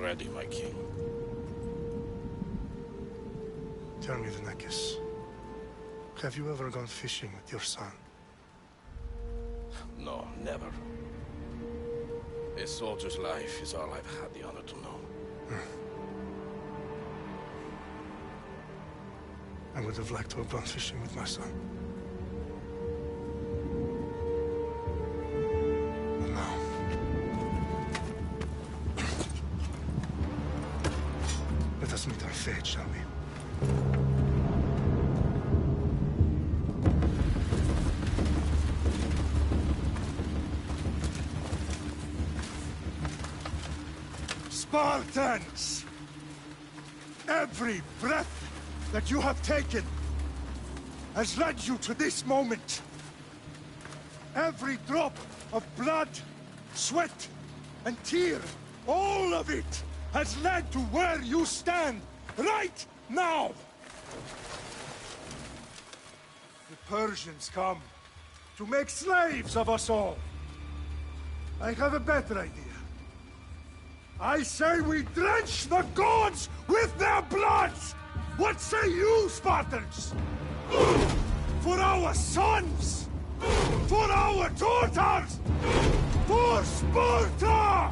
ready, my king. Tell me, Vinekis, have you ever gone fishing with your son? No, never. A soldier's life is all I've had the honor to know. I would have liked to have gone fishing with my son. But now... let us meet our fate, shall we? Spartans! Every breath that you have taken has led you to this moment. Every drop of blood, sweat, and tear, all of it has led to where you stand right now. The Persians come to make slaves of us all. I have a better idea. I say we drench the gods with their blood! What say you, Spartans? For our sons! For our daughters! For Sparta!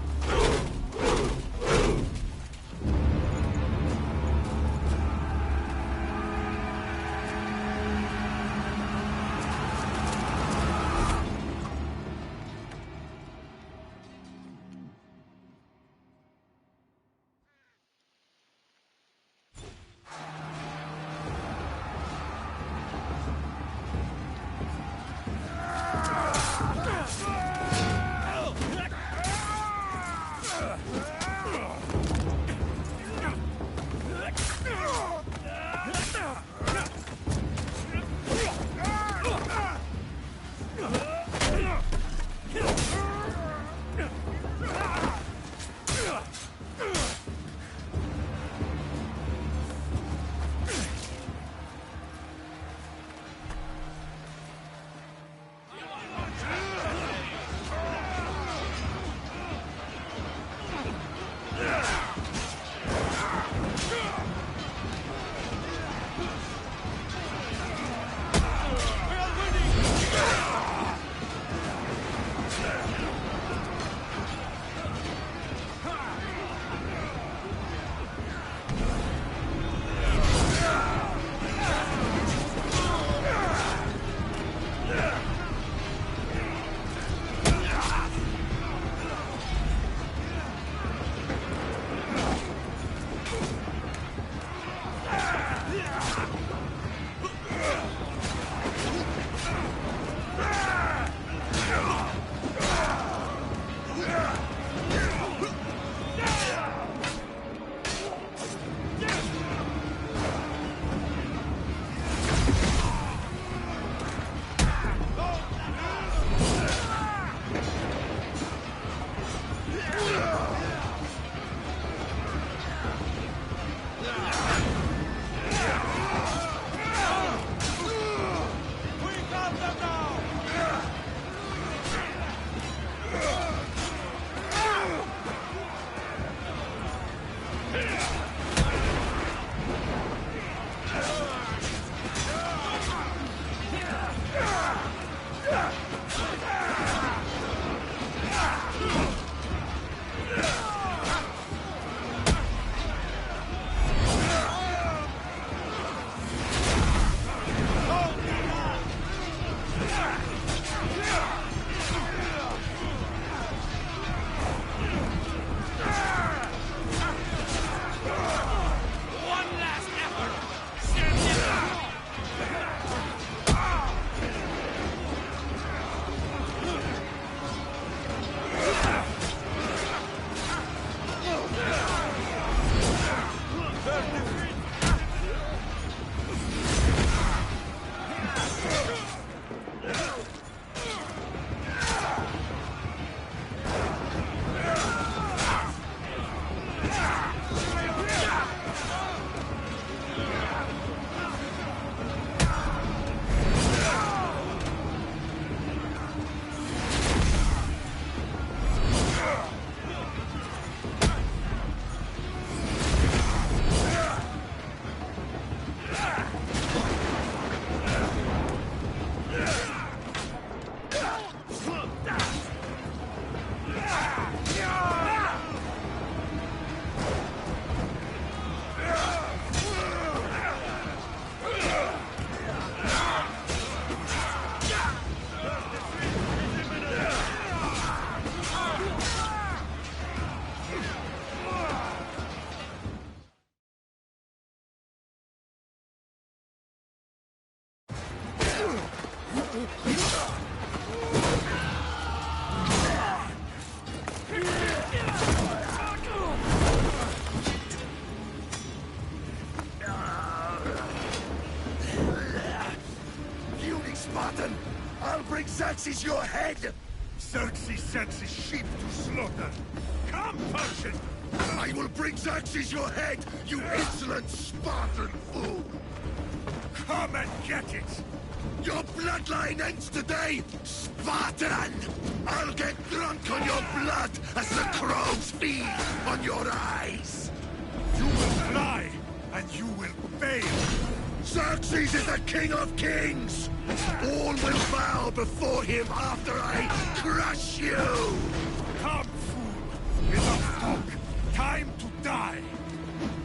Xerxes your head! Xerxes sends his sheep to slaughter. Come, Persian! I will bring Xerxes your head, you insolent Spartan fool! Come and get it! Your bloodline ends today, Spartan! I'll get drunk on your blood as the crows feed on your eyes! You will fly, and you will fail! Xerxes is the king of kings! All will bow before him after I crush you! Come, fool! Enough talk! Time to die!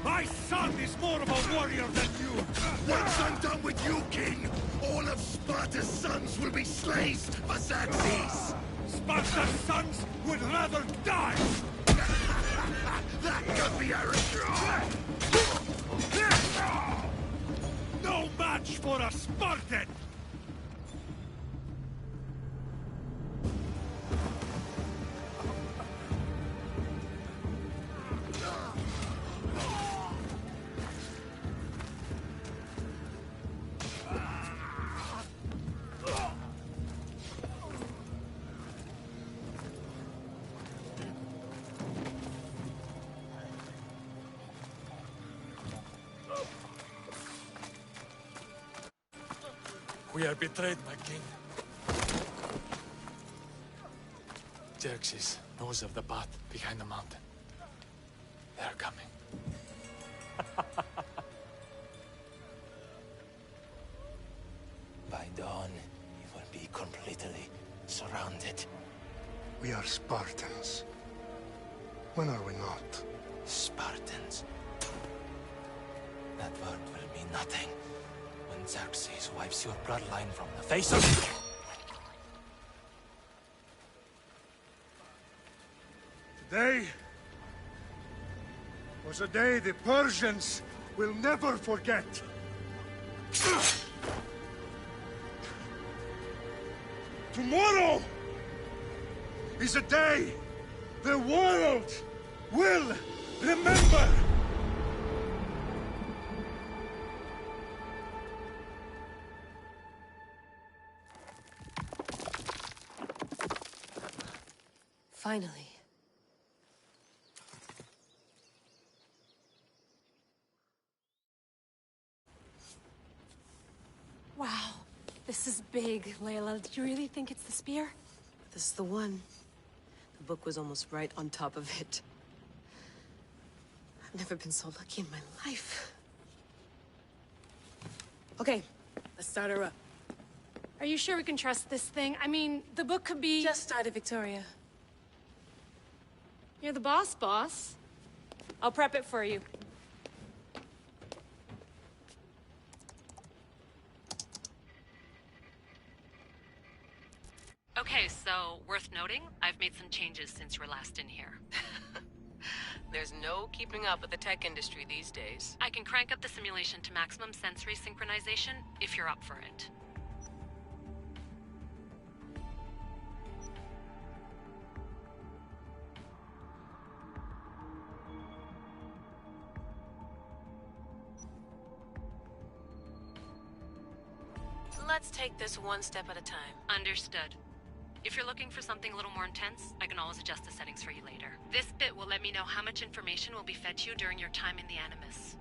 My son is more of a warrior than you! Once I'm done with you, king, all of Sparta's sons will be slaves for Xerxes! Sparta's sons would rather die! That could be a retry! No match for a Spartan! We are betrayed, my king. Xerxes knows of the path behind the mountain. They are coming. By dawn, you will be completely surrounded. We are Spartans. When are we not? Spartans. That word will mean nothing when Xerxes wipes your bloodline from the face of... Today was a day the Persians will never forget. Tomorrow is a day the world will remember. Finally. Wow, this is big, Layla. Do you really think it's the spear? This is the one. The book was almost right on top of it. I've never been so lucky in my life. Okay, let's start her up. Are you sure we can trust this thing? I mean, the book could be... Just started, Victoria. You're the boss, boss. I'll prep it for you. Okay, so, worth noting, I've made some changes since you were last in here. There's no keeping up with the tech industry these days. I can crank up the simulation to maximum sensory synchronization, if you're up for it. Let's take this one step at a time. Understood. If you're looking for something a little more intense, I can always adjust the settings for you later. This bit will let me know how much information will be fed to you during your time in the Animus.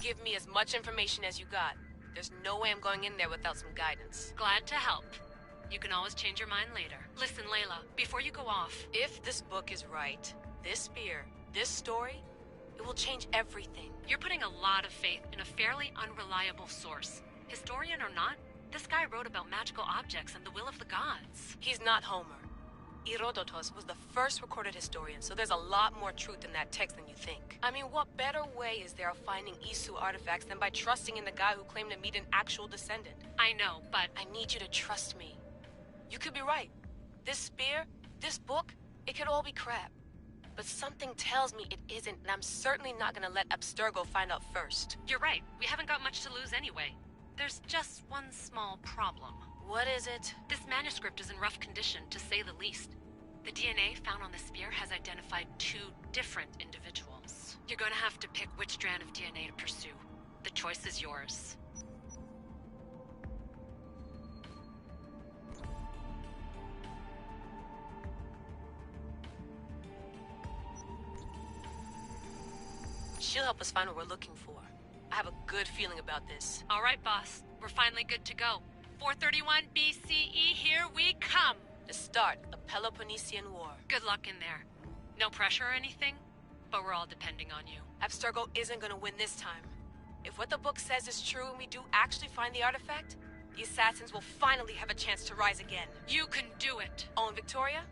Give me as much information as you got. There's no way I'm going in there without some guidance. Glad to help. You can always change your mind later. Listen, Layla, before you go off... If this book is right, this spear, this story, it will change everything. You're putting a lot of faith in a fairly unreliable source. Historian or not, this guy wrote about magical objects and the will of the gods. He's not Homer. Herodotus was the first recorded historian, so there's a lot more truth in that text than you think. I mean, what better way is there of finding Isu artifacts than by trusting in the guy who claimed to meet an actual descendant? I know, but... I need you to trust me. You could be right. This spear, this book, it could all be crap. But something tells me it isn't, and I'm certainly not gonna let Abstergo find out first. You're right. We haven't got much to lose anyway. There's just one small problem. What is it? This manuscript is in rough condition, to say the least. The DNA found on the spear has identified 2 different individuals. You're gonna have to pick which strand of DNA to pursue. The choice is yours. She'll help us find what we're looking for. I have a good feeling about this. All right, boss. We're finally good to go. 431 BCE, here we come! The start of Peloponnesian War. Good luck in there. No pressure or anything, but we're all depending on you. Abstergo isn't gonna win this time. If what the book says is true and we do actually find the artifact, the assassins will finally have a chance to rise again. You can do it! Oh, and Victoria?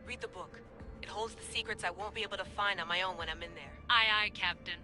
Read the book. It holds the secrets I won't be able to find on my own when I'm in there. Aye, aye, Captain.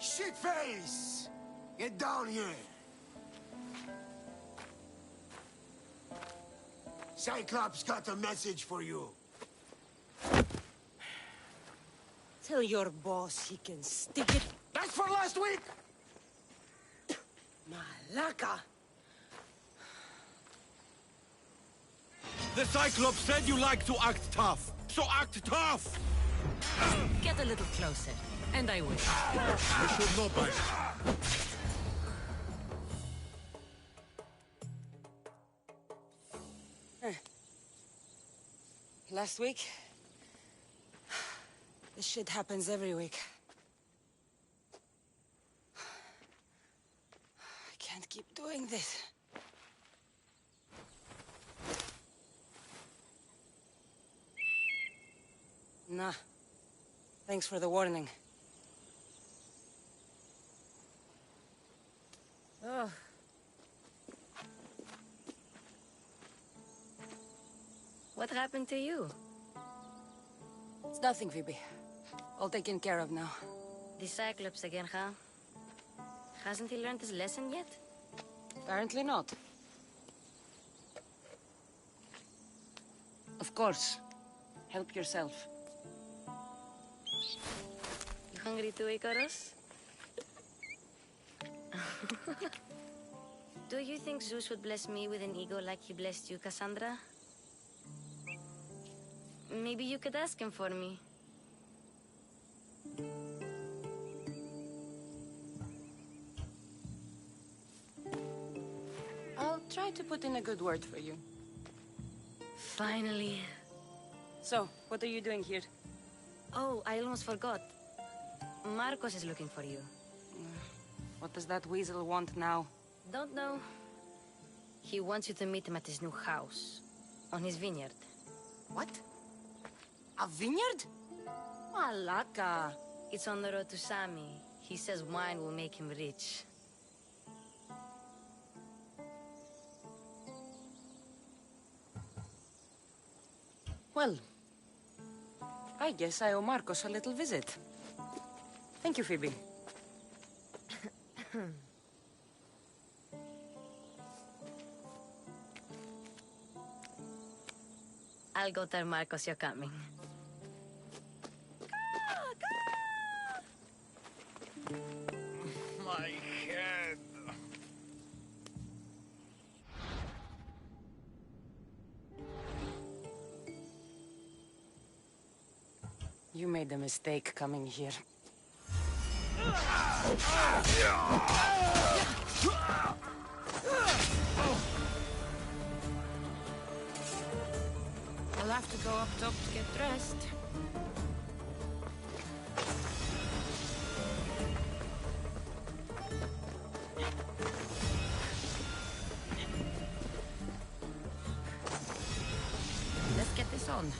Shitface! Get down here! Cyclops got a message for you. Tell your boss he can stick it. That's for last week! Malaka! The Cyclops said you like to act tough, so act tough! Get a little closer, and I will. I should know by Last week? This shit happens every week. I can't keep doing this. Nah. Thanks for the warning. Oh. What happened to you? It's nothing, Phoebe. All taken care of now. The Cyclops again, huh? Hasn't he learned his lesson yet? Apparently not. Of course. Help yourself. You hungry too, Icarus? Do you think Zeus would bless me with an ego like he blessed you, Cassandra? Maybe you could ask him for me. I'll try to put in a good word for you. Finally. So, what are you doing here? Oh, I almost forgot. Marcos is looking for you. What does that weasel want now? Don't know. He wants you to meet him at his new house. On his vineyard. What? A vineyard? Malaka. It's on the road to Sami. He says wine will make him rich. Well, I guess I owe Marcos a little visit. Thank you, Phoebe. I'll go tell Marcos you're coming. My head. You made a mistake coming here. I'll have to go up top to get dressed. Let's get this on.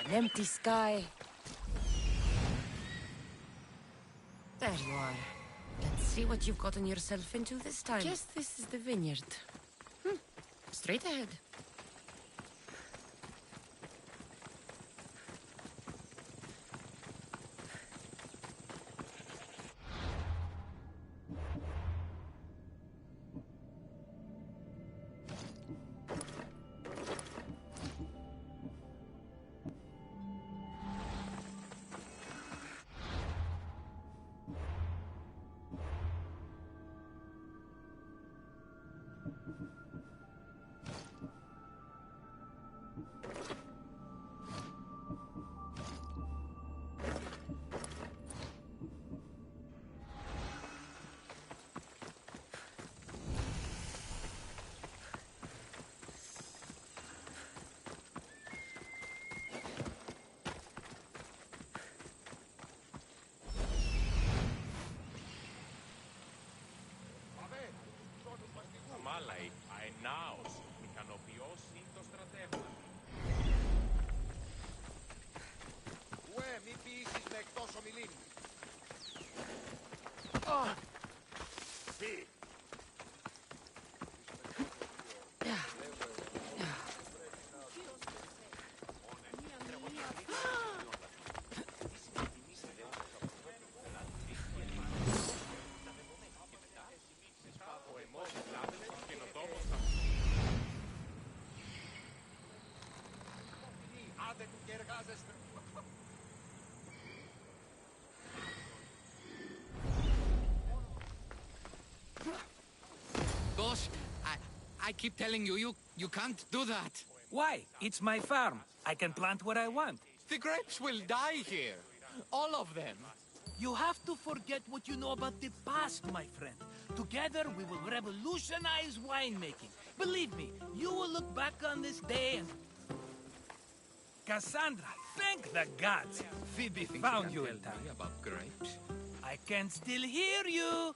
An empty sky. There you are. Let's see what you've gotten yourself into this time. Guess this is the vineyard. Straight ahead. Μάλαη, αενάος, ικανοποιός ή το στρατεύμα. Ουέ, μη ποιήσεις με εκτός ομιλήν. Τι. Άντε του και εργάζεστε. Boss, I keep telling you, you can't do that. Why? It's my farm. I can plant what I want. The grapes will die here. All of them. You have to forget what you know about the past, my friend. Together, we will revolutionize winemaking. Believe me, you will look back on this day and... Cassandra, thank the gods. Phoebe found you in time. About grapes? I can still hear you.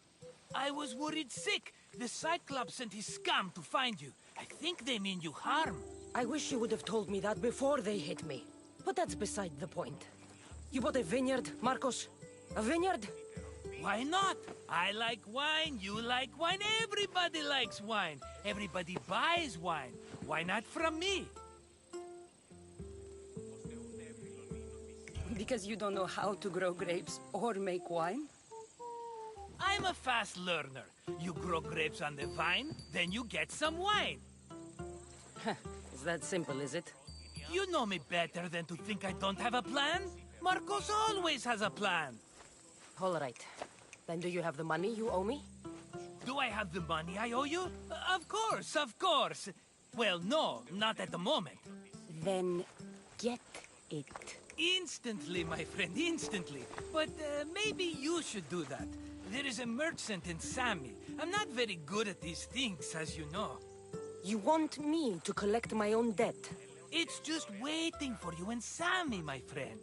I was worried sick. The Cyclops sent his scum to find you. I think they mean you harm. I wish you would have told me that before they hit me. But that's beside the point. You bought a vineyard, Marcos? A vineyard? Why not? I like wine, you like wine, everybody likes wine. Everybody buys wine. Why not from me? Because you don't know how to grow grapes or make wine? I'm a fast learner. You grow grapes on the vine, then you get some wine. It's that simple, is it? You know me better than to think I don't have a plan. Marcos always has a plan. All right. Then do you have the money you owe me? Do I have the money I owe you? Of course, of course. Well, no, not at the moment. Then get it. Instantly, my friend, instantly. But maybe you should do that. There is a merchant in Sami. I'm not very good at these things, as you know. You want me to collect my own debt? It's just waiting for you in Sami, my friend.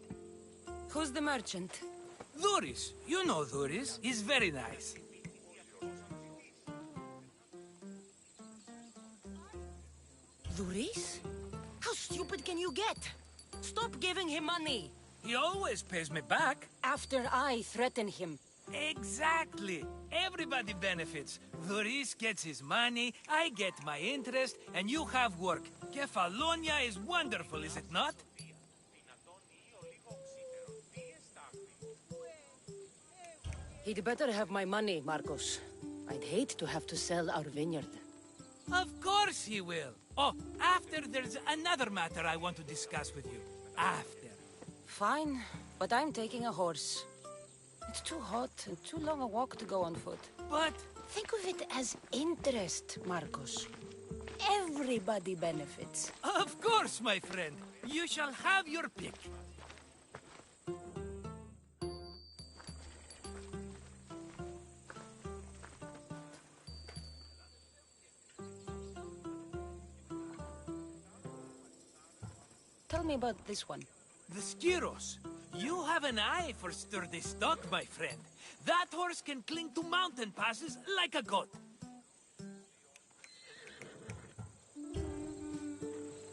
Who's the merchant? Duris. You know Duris. He's very nice. Duris? How stupid can you get? Stop giving him money! He always pays me back. After I threaten him. Exactly. Everybody benefits. Duris gets his money, I get my interest, and you have work. Kefalonia is wonderful, is it not? He'd better have my money, Marcos. I'd hate to have to sell our vineyard. Of course he will. Oh, after there's another matter I want to discuss with you. After. Fine, but I'm taking a horse. It's too hot and too long a walk to go on foot. But... think of it as interest, Marcos. Everybody benefits. Of course, my friend. You shall have your pick. Tell me about this one. The Skiros. You have an eye for sturdy stock, my friend. That horse can cling to mountain passes like a goat.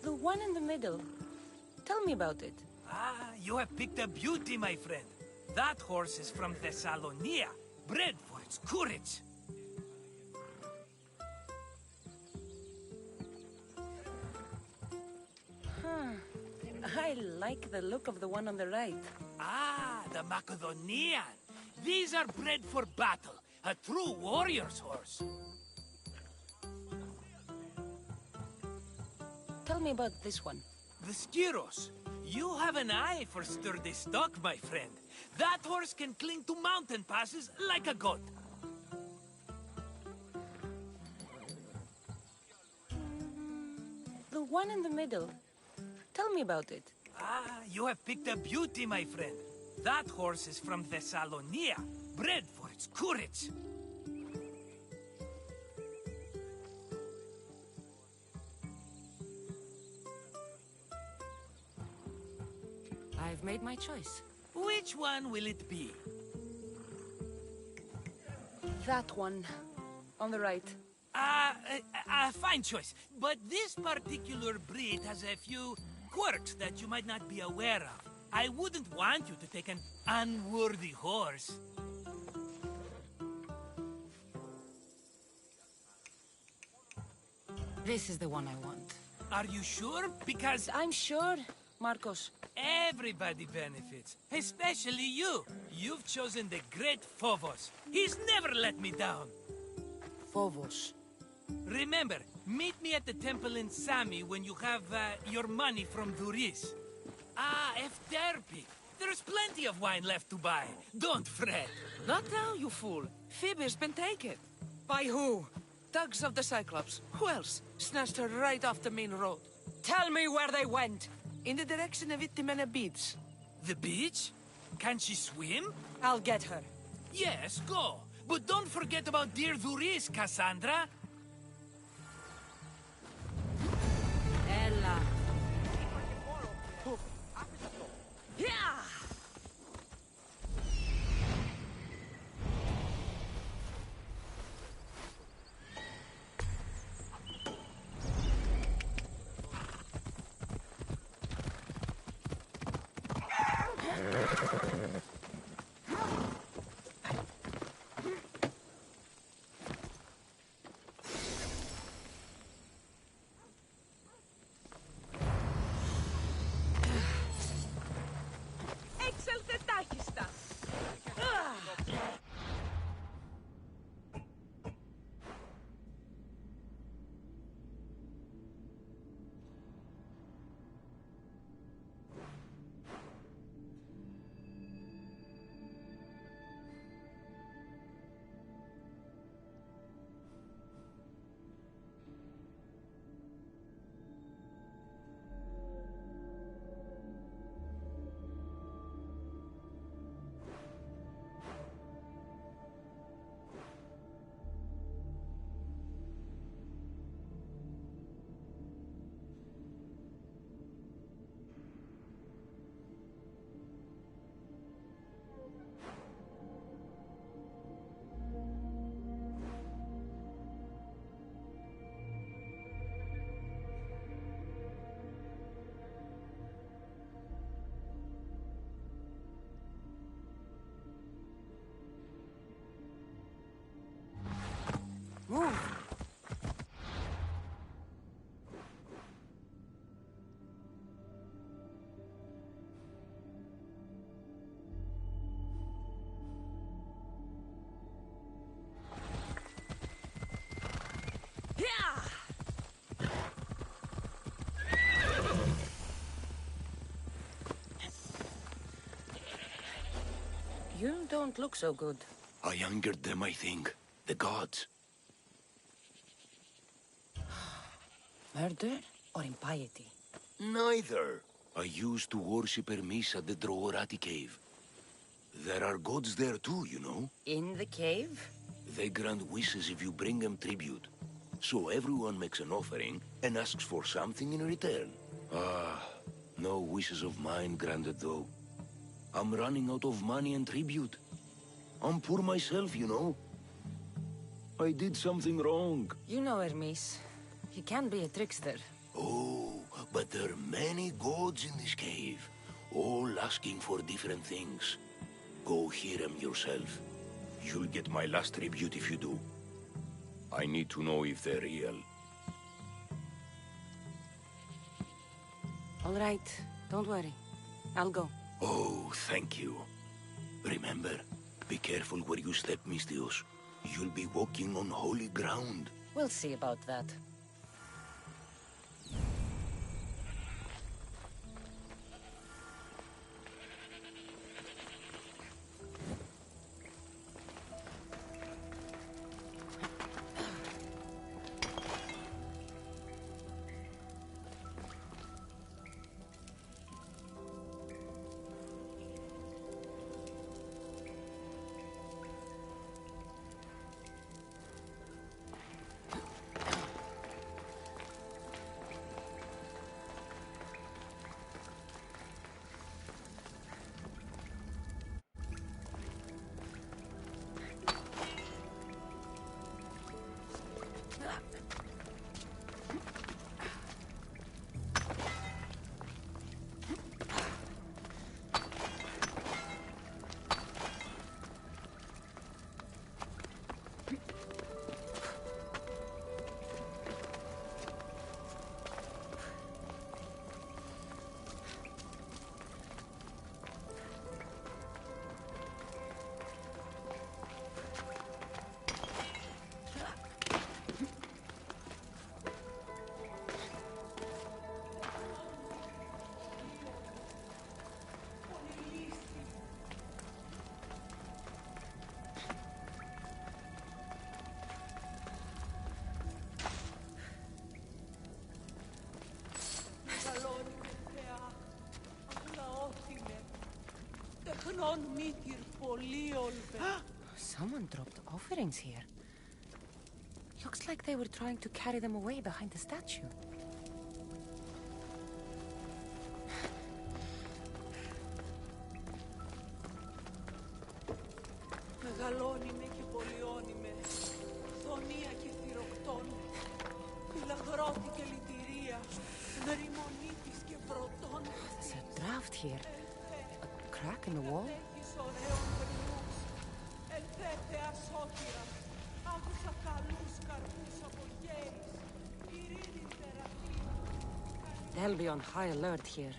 The one in the middle. Tell me about it. Ah, you have picked a beauty, my friend. That horse is from Thessalonia, bred for its courage. I like the look of the one on the right. Ah, the Macedonian. These are bred for battle. A true warrior's horse. Tell me about this one. The Skiros. You have an eye for sturdy stock, my friend. That horse can cling to mountain passes like a goat. The one in the middle. Tell me about it. Ah, you have picked a beauty, my friend. That horse is from Thessalonia, bred for its courage. I've made my choice. Which one will it be? That one. On the right. A fine choice. But this particular breed has a few quirks that you might not be aware of. I wouldn't want you to take an unworthy horse. This is the one I want. Are you sure? Because I'm sure, Marcos. everybody benefits, especially you. You've chosen the great Phobos. He's never let me down. Phobos. Remember, meet me at the temple in Sami when you have your money from Duris. Ah, Efterpi. There's plenty of wine left to buy. Don't fret. Not now, you fool. Phoebe's been taken. By who? Thugs of the Cyclops. Who else? Snatched her right off the main road. Tell me where they went. In the direction of Itimena Beach. The beach? Can she swim? I'll get her. Yes, go. But don't forget about dear Duris, Cassandra. Ella. Yeah! Έξελθε τάχιστα. Move. You don't look so good. I angered them, I think. The gods. Murder or impiety? Neither. I used to worship Hermes at the Droorati cave. There are gods there too, you know. In the cave? They grant wishes if you bring them tribute. So everyone makes an offering and asks for something in return. Ah, no wishes of mine granted though. I'm running out of money and tribute. I'm poor myself, you know. I did something wrong. You know Hermes. He can be a trickster. Oh, but there are many gods in this cave. all asking for different things. Go hear them yourself. You'll get my last tribute if you do. I need to know if they're real. All right, don't worry. I'll go. Oh, thank you. Remember, be careful where you step, Mistios. You'll be walking on holy ground. We'll see about that. Someone dropped offerings here. Looks like they were trying to carry them away behind the statue. Μεγαλώνει με και πολιώνει με. Θονία και θυροκτών. Φυλαγρώτη και λυτηρία. Μεριμονίτης και πρωτών. There's a draft here. A crack in the wall? Ελθέτε ασόχυρα. Άκουσα καλούς καρπούς από γέρις. Ειρήνη θεραπεία. They'll be on high alert here.